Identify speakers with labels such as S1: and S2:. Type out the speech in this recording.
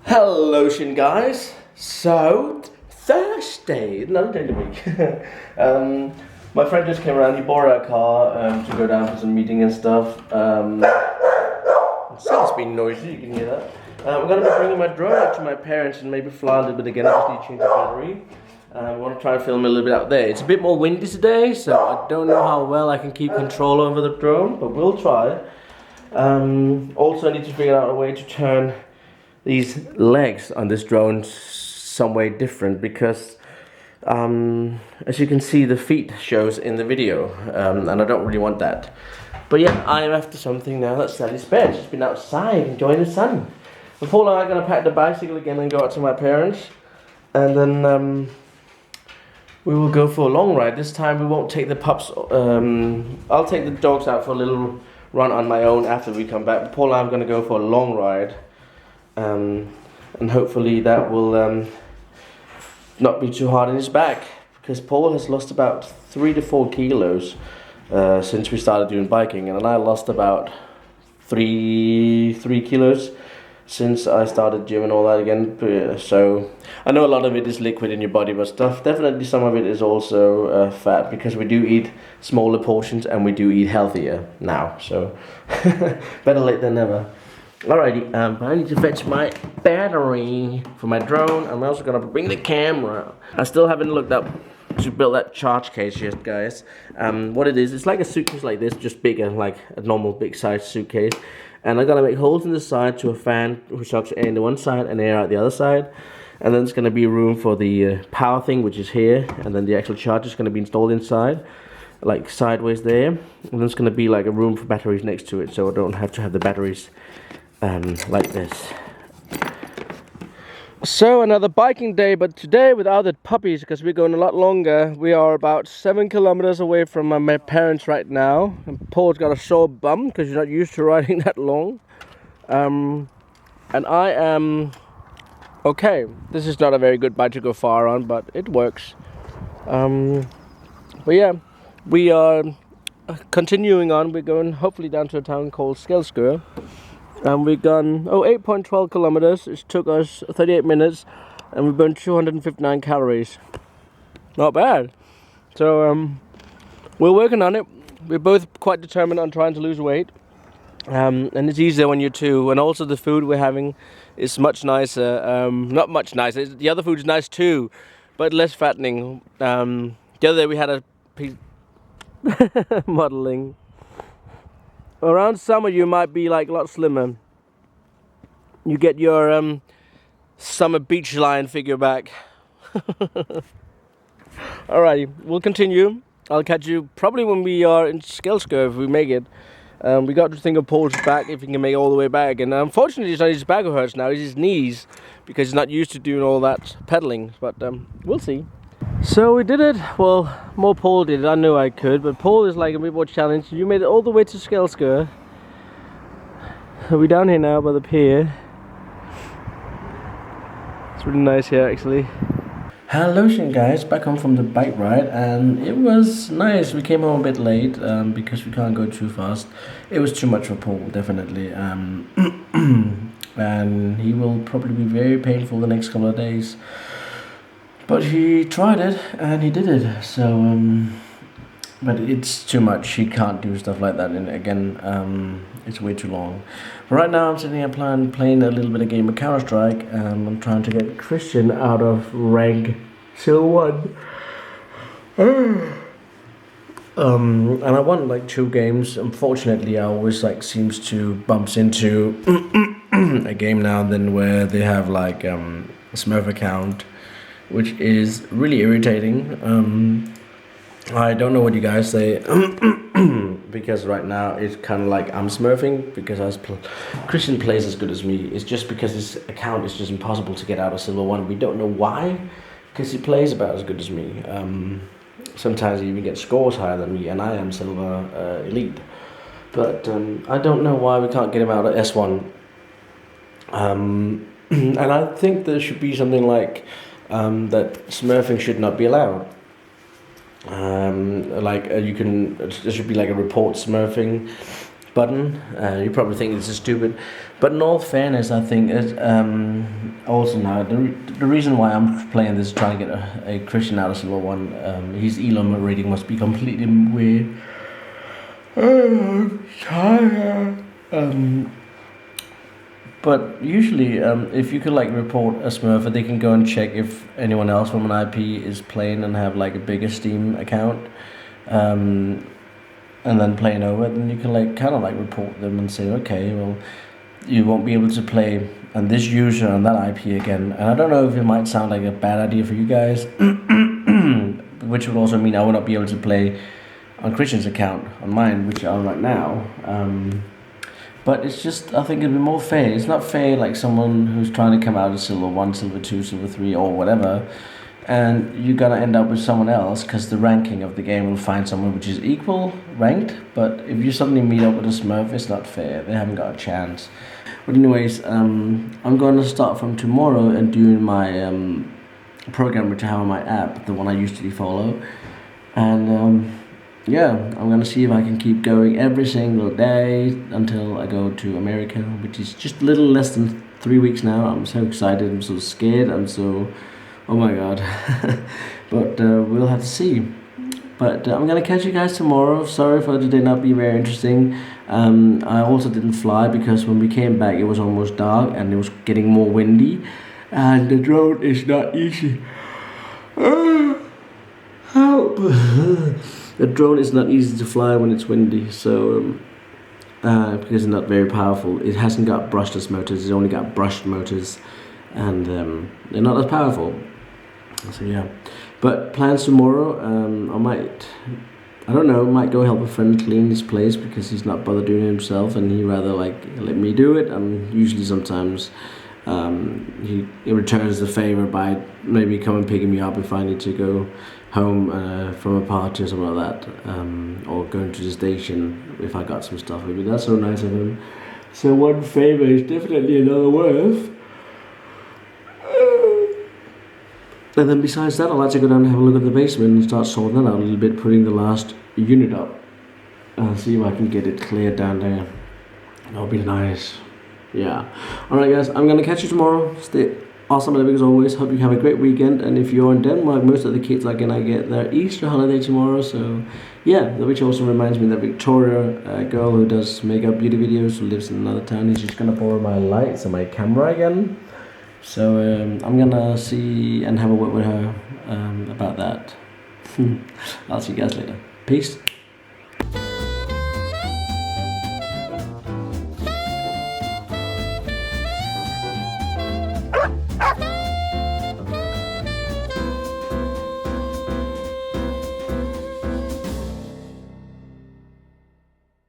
S1: Hello, guys. So Thursday, another day of the week. My friend just came around. He borrowed a car to go down for some meeting and stuff. It sounds being noisy. You can hear that. We're gonna be bringing my drone out to my parents and maybe fly a little bit again. I just need to change the battery. I want to try and film a little bit out there. It's a bit more windy today, so I don't know how well I can keep control over the drone, but we'll try. Also, I need to figure out a way to turn these legs on this drone some way different, because as you can see, the feet shows in the video, and I don't really want that. But yeah, I am after something now that's Sally's bed. She's been outside enjoying the sun. And Paul and I are going to pack the bicycle again and go out to my parents, and then we will go for a long ride. This time we won't take the pups. I'll take the dogs out for a little run on my own after we come back. Paul and I are going to go for a long ride, and hopefully that will not be too hard on his back, because Paul has lost about 3 to 4 kilos since we started doing biking, and I lost about 3 kilos since I started gym and all that again. So I know a lot of it is liquid in your body, but definitely some of it is also fat, because we do eat smaller portions and we do eat healthier now. So better late than never. Alrighty, I need to fetch my battery for my drone. I'm also gonna bring the camera. I still haven't looked up to build that charge case yet, guys. What it is, it's like a suitcase like this, just bigger, like a normal big size suitcase. And I'm gonna make holes in the side to a fan which sucks air into one side and air out the other side. And then it's gonna be room for the power thing, which is here, and then the actual charger is gonna be installed inside, like sideways there. And then it's gonna be like a room for batteries next to it, so I don't have to have the batteries like this. So another biking day, but today without the puppies, because we're going a lot longer. We are about 7 kilometers away from my parents right now, and Paul's got a sore bum because he's not used to riding that long, and I am okay. This is not a very good bike to go far on, but it works. But yeah, we are continuing on. We're going hopefully down to a town called Skelskør. And we've gone 8.12 kilometers. It took us 38 minutes, and we burned 259 calories. Not bad. So we're working on it. We're both quite determined on trying to lose weight, and it's easier when you're two. And also the food we're having is much nicer. Not much nicer. The other food is nice too, but less fattening. The other day we had a modeling. Around summer you might be like a lot slimmer. You get your summer beach lion figure back. Alrighty, we'll continue. I'll catch you probably when we are in Skelskør, if we make it. We got to think of Paul's back, if he can make it all the way back. And unfortunately it's not his back who hurts now, it's his knees, because he's not used to doing all that pedaling. But we'll see. So we did it. Well, more Paul did it. I knew I could, but Paul is like a bit more challenged. You made it all the way to Skelskør. We're down here now by the pier. It's really nice here, actually. Hello guys, back home from the bike ride, and it was nice. We came home a bit late because we can't go too fast. It was too much for Paul, definitely. And he will probably be very painful the next couple of days. But he tried it, and he did it, so, but it's too much. He can't do stuff like that, and again, it's way too long. But right now I'm sitting here playing a little bit of game of Counter-Strike, and I'm trying to get Christian out of rank Silver 1. And I won like 2 games. Unfortunately, I always like seems to bumps into a game now and then where they have like a Smurf account, which is really irritating. I don't know what you guys say, because right now it's kind of like I'm smurfing, because Christian plays as good as me. It's just because his account is just impossible to get out of Silver 1. We don't know why, because he plays about as good as me. Sometimes he even gets scores higher than me, and I am Silver Elite. But I don't know why we can't get him out of S1. And I think there should be something like that smurfing should not be allowed. You can, there should be like a report smurfing button. You probably think this is stupid, but in all fairness, I think it, also now the reason why I'm playing this is trying to get a Christian out of Silver 1. His Elon rating must be completely weird. I'm tired. But usually, if you could like report a smurfer, they can go and check if anyone else from an IP is playing and have like a bigger Steam account, and then playing over it. Then you can like kind of like report them and say, okay, well, you won't be able to play on this user on that IP again. And I don't know if it might sound like a bad idea for you guys, which would also mean I will not be able to play on Christian's account on mine, which I am right now. But it's just, I think it'd be more fair. It's not fair like someone who's trying to come out of Silver 1, Silver 2, Silver 3 or whatever, and you're gonna end up with someone else because the ranking of the game will find someone which is equal ranked. But if you suddenly meet up with a Smurf, it's not fair. They haven't got a chance. But anyways, I'm gonna start from tomorrow and doing my program which I have on my app, the one I usually follow, and yeah, I'm gonna see if I can keep going every single day until I go to America, which is just a little less than 3 weeks now. I'm so excited, I'm so scared, I'm so, oh my god. But we'll have to see. But I'm gonna catch you guys tomorrow. Sorry for today not be very interesting. I also didn't fly because when we came back it was almost dark and it was getting more windy, and the drone is not easy. Help! The drone is not easy to fly when it's windy, so because it's not very powerful. It hasn't got brushless motors, it's only got brushed motors, and they're not as powerful. So yeah, but plans tomorrow, I don't know, might go help a friend clean his place because he's not bothered doing it himself and he rather like let me do it, and usually sometimes he returns the favor by maybe coming picking me up if I need to go home from a party or something like that, or going to the station if I got some stuff with me. That's so nice of him. So one favor is definitely another worth. And then besides that, I'd like to go down and have a look at the basement and start sorting that out a little bit, putting the last unit up. See if I can get it cleared down there. That'll be nice. Yeah. Alright guys, I'm gonna catch you tomorrow. Stay awesome and epic as always. Hope you have a great weekend, and if you're in Denmark, most of the kids are gonna get their Easter holiday tomorrow, so yeah, which also reminds me that Victoria, a girl who does makeup beauty videos, who lives in another town, is just gonna borrow my lights and my camera again. So I'm gonna see and have a word with her about that. I'll see you guys later. Peace.